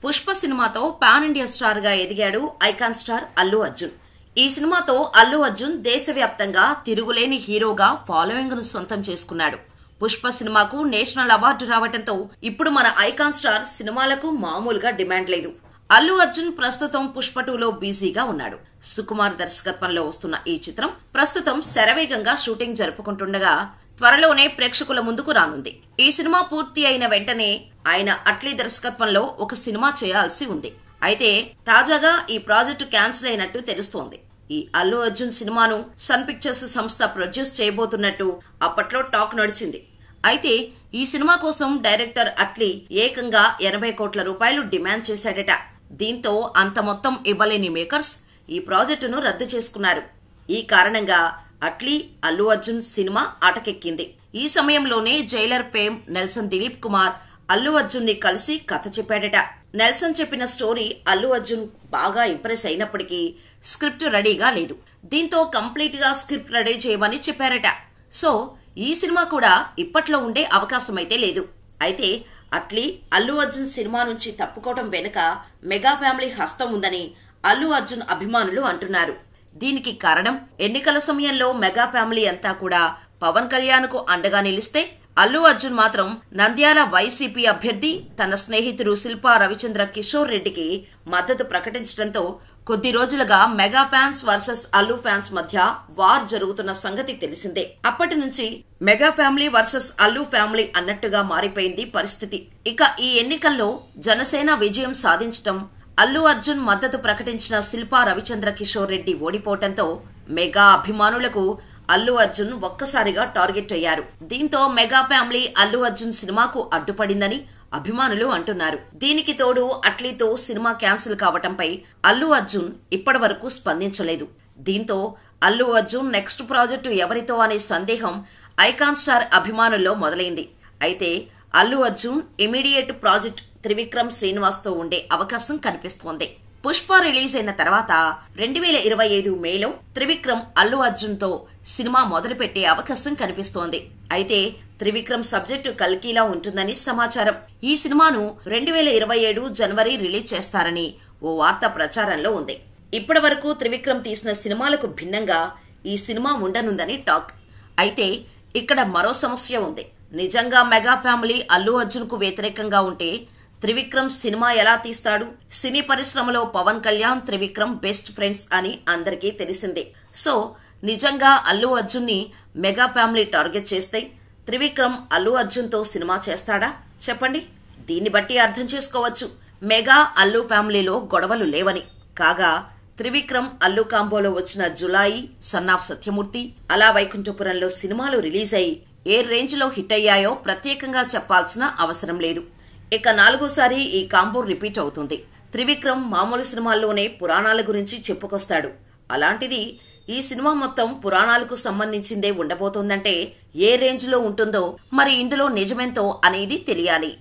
పుష్ప సినిమాతో pan India star గా ఎదిగాడు ఐకాన్ స్టార్ అల్లు అర్జున్. ఈ సినిమాతో అల్లు అర్జున్ దేశవ్యాప్తంగా తిరుగులేని హీరోగా ఫాలోయింగ్ ను సొంతం చేసుకున్నాడు. పుష్ప సినిమాకు నేషనల్ అవార్డు రావడంతో ఇప్పుడు మన ఐకాన్ స్టార్ సినిమాలకు మామూలుగా డిమాండ్ లేదు. అల్లు అర్జున్ ప్రస్తుతం పుష్ప 2లో బిజీగా ఉన్నాడు. సుకుమార్ దర్శకత్వంలో వస్తున్న ఈ చిత్రం ప్రస్తుతం శరవేగంగా షూటింగ్ జరుపుకుంటుండగా త్వరలోనే ప్రేక్షకుల ముందుకు రానుంది. ఈ సినిమా పూర్తి అయిన వెంటనే ఆయన అట్లీ దర్శకత్వంలో ఒక సినిమా చేయాల్సి ఉంది. అయితే తాజాగా ఈ ప్రాజెక్టు క్యాన్సిల్ అయినట్టు తెలుస్తోంది. ఈ అల్లు అర్జున్ సినిమాను సన్ పిక్చర్స్ సంస్థ ప్రొడ్యూస్ చేయబోతున్నట్టు అప్పట్లో టాక్ నడిచింది. అయితే ఈ సినిమా కోసం డైరెక్టర్ అట్లీ ఏకంగా 80 కోట్ల రూపాయలు డిమాండ్ చేశాడట. దీంతో అంత మొత్తం ఇవ్వలేని మేకర్స్ ఈ ప్రాజెక్టును రద్దు చేసుకున్నారు. ఈ కారణంగా అట్లీ అల్లు అర్జున్ సినిమా అటకెక్కింది. ఈ సమయంలోనే Jailer fame Nelson Dilip Kumar Allu Arjun ని కలిసి కథ చెప్పాడట. నెల్సన్ చెప్పిన స్టోరీ అల్లు అర్జున్ బాగా ఇంప్రెస్ అయినప్పటికీ స్క్రిప్ట్ రెడీగా లేదు. దీంతో కంప్లీట్ గా స్క్రిప్ట్ రెడీ చేయమని చెప్పారట. సో ఈ సినిమా కూడా ఇప్పట్లో ఉండే అవకాశమైతే లేదు. అయితే అట్లీ అల్లు అర్జున్ సినిమా నుంచి తప్పుకోవడం వెనుక మెగా ఫ్యామిలీ హస్తం ఉందని అల్లు అర్జున్ అభిమానులు అంటున్నారు. దీనికి కారణం ఎన్నికల సమయంలో మెగా ఫ్యామిలీ అంతా కూడా పవన్ కళ్యాణ్ కు అండగా నిలిస్తే అల్లు అర్జున్ మాత్రం నంద్యాల వైసీపీ అభ్యర్థి తన స్నేహితుడు శిల్పా రవిచంద్ర కిషోర్ రెడ్డికి మద్దతు ప్రకటించడంతో కొద్ది రోజులుగా mega fans versus Allu fans మధ్య వార్ జరుగుతున్న సంగతి తెలిసిందే. అప్పటి నుంచి mega family versus Allu family అన్నట్టుగా మారిపోయింది పరిస్థితి. ఇక ఈ ఎన్నికల్లో జనసేన విజయం సాధించటం, అల్లు అర్జున్ మద్దతు ప్రకటించిన శిల్పా రవిచంద్ర కిషోర్ రెడ్డి ఓడిపోవడంతో మెగా అభిమానులకు అల్లు అర్జున్ ఒక్కసారిగా టార్గెట్ అయ్యారు. దీంతో మెగా ఫ్యామిలీ అల్లు అర్జున్ సినిమాకు అడ్డుపడిందని అభిమానులు అంటున్నారు. దీనికి తోడు అట్లీతో సినిమా క్యాన్సిల్ కావటంపై అల్లు అర్జున్ ఇప్పటి వరకు స్పందించలేదు. దీంతో అల్లు అర్జున్ నెక్స్ట్ ప్రాజెక్టు ఎవరితో అనే సందేహం ఐకాన్ స్టార్ అభిమానుల్లో మొదలైంది. అయితే అల్లు అర్జున్ ఇమీడియట్ ప్రాజెక్ట్ త్రివిక్రమ్ శ్రీనివాస్ తో ఉండే అవకాశం కనిపిస్తోంది. పుష్ప రిలీజ్ అయిన తర్వాత 2025 మేలో త్రివిక్రమ్ అల్లు అర్జున్ తో సినిమా మొదలుపెట్టే అవకాశం కనిపిస్తోంది. అయితే త్రివిక్రమ్ సబ్జెక్టు కల్కీలా ఉంటుందని సమాచారం. ఈ సినిమాను 2027 జనవరి రిలీజ్ చేస్తారని ఓ వార్త ప్రచారంలో ఉంది. ఇప్పటి వరకు త్రివిక్రమ్ తీసిన సినిమాలకు భిన్నంగా ఈ సినిమా ఉండనుందని టాక్. అయితే ఇక్కడ మరో సమస్య ఉంది. నిజంగా మెగా ఫ్యామిలీ అల్లు అర్జున్ కు వ్యతిరేకంగా ఉంటే త్రివిక్రమ్ సినిమా ఎలా తీస్తాడు? సినీ పరిశ్రమలో పవన్ కళ్యాణ్ త్రివిక్రమ్ బెస్ట్ ఫ్రెండ్స్ అని అందరికీ తెలిసిందే. సో నిజంగా అల్లు అర్జున్ ని మెగా ఫ్యామిలీ టార్గెట్ చేస్తే త్రివిక్రమ్ అల్లు అర్జున్ తో సినిమా చేస్తాడా చెప్పండి. దీన్ని బట్టి అర్థం చేసుకోవచ్చు మెగా అల్లు ఫ్యామిలీలో గొడవలు లేవని. కాగా త్రివిక్రమ్ అల్లు కాంబోలో వచ్చిన జులాయి, సన్ ఆఫ్ సత్యమూర్తి, అలా వైకుంఠపురంలో సినిమాలు రిలీజ్ అయి ఏ రేంజ్ లో హిట్ అయ్యాయో ప్రత్యేకంగా చెప్పాల్సిన అవసరం లేదు. ఇక 4సారి ఈ కాంబో రిపీట్ అవుతుంది. త్రివిక్రమ్ మామూలు సినిమాల్లోనే పురాణాల గురించి చెప్పుకొస్తాడు. అలాంటిది ఈ సినిమా మొత్తం పురాణాలకు సంబంధించిందే ఉండబోతోందంటే ఏ రేంజ్ లో ఉంటుందో మరి ఇందులో నిజమెంతో అనేది తెలియాలి.